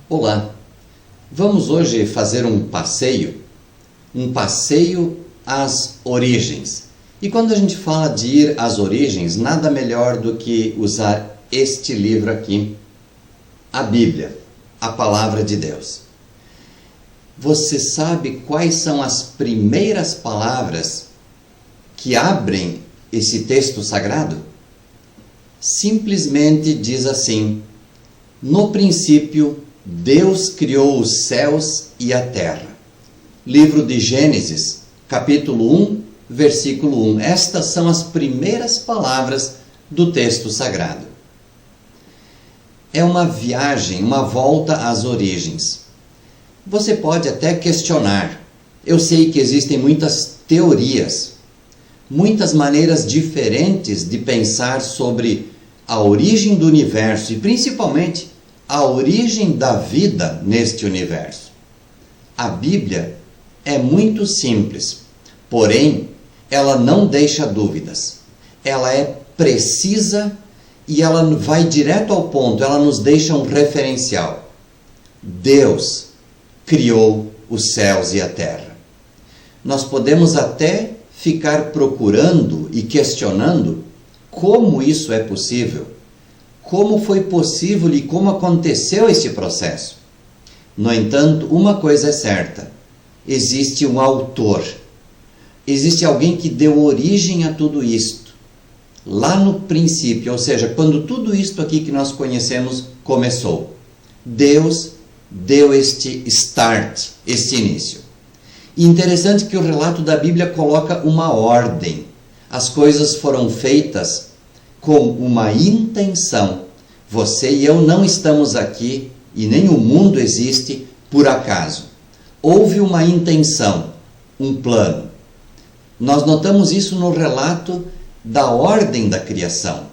Olá, vamos hoje fazer um passeio às origens. E quando a gente fala de ir às origens, nada melhor do que usar este livro aqui, a Bíblia, a Palavra de Deus. Você sabe quais são as primeiras palavras que abrem esse texto sagrado? Simplesmente diz assim: no princípio, Deus criou os céus e a terra. Livro de Gênesis, capítulo 1, versículo 1. Estas são as primeiras palavras do texto sagrado. É uma viagem, uma volta às origens. Você pode até questionar. Eu sei que existem muitas teorias, muitas maneiras diferentes de pensar sobre a origem do universo e principalmente a origem da vida neste universo. A Bíblia é muito simples, porém ela não deixa dúvidas. Ela é precisa e ela vai direto ao ponto, ela nos deixa um referencial. Deus criou os céus e a terra. Nós podemos até ficar procurando e questionando como isso é possível, como foi possível e como aconteceu esse processo. No entanto, uma coisa é certa: existe um autor, existe alguém que deu origem a tudo isto, lá no princípio, ou seja, quando tudo isto aqui que nós conhecemos começou. Deus deu este start, este início. E interessante que o relato da Bíblia coloca uma ordem. As coisas foram feitas com uma intenção. Você e eu não estamos aqui, e nem o mundo existe por acaso. Houve uma intenção, um plano. Nós notamos isso no relato da ordem da criação.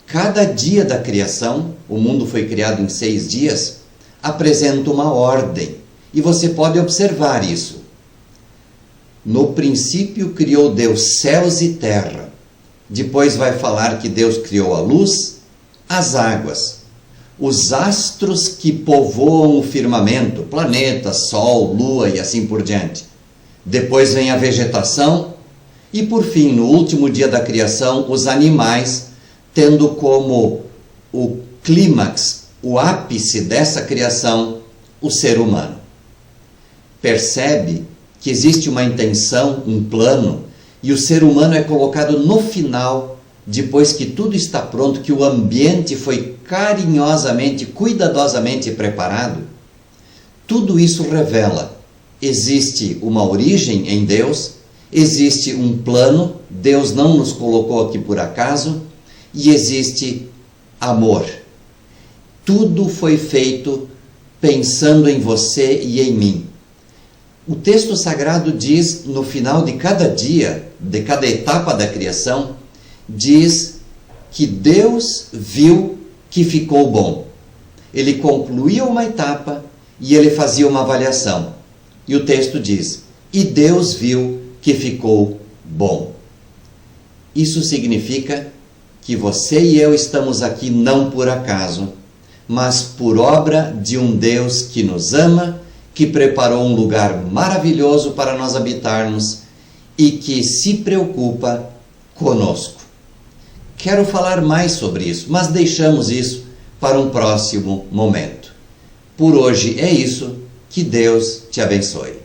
Cada dia da criação, o mundo foi criado em 6 dias, apresenta uma ordem. E você pode observar isso. No princípio criou Deus céus e terra. Depois vai falar que Deus criou a luz, as águas, os astros que povoam o firmamento, planetas, sol, lua e assim por diante. Depois vem a vegetação e, por fim, no último dia da criação, os animais, tendo como o clímax, o ápice dessa criação, o ser humano. Percebe que existe uma intenção, um plano, e o ser humano é colocado no final, depois que tudo está pronto, que o ambiente foi carinhosamente, cuidadosamente preparado. Tudo isso revela: existe uma origem em Deus, existe um plano, Deus não nos colocou aqui por acaso, e existe amor. Tudo foi feito pensando em você e em mim. O texto sagrado diz, no final de cada dia, de cada etapa da criação, diz que Deus viu que ficou bom. Ele concluía uma etapa e ele fazia uma avaliação. E o texto diz: e Deus viu que ficou bom. Isso significa que você e eu estamos aqui não por acaso, mas por obra de um Deus que nos ama, que preparou um lugar maravilhoso para nós habitarmos e que se preocupa conosco. Quero falar mais sobre isso, mas deixamos isso para um próximo momento. Por hoje é isso. Que Deus te abençoe.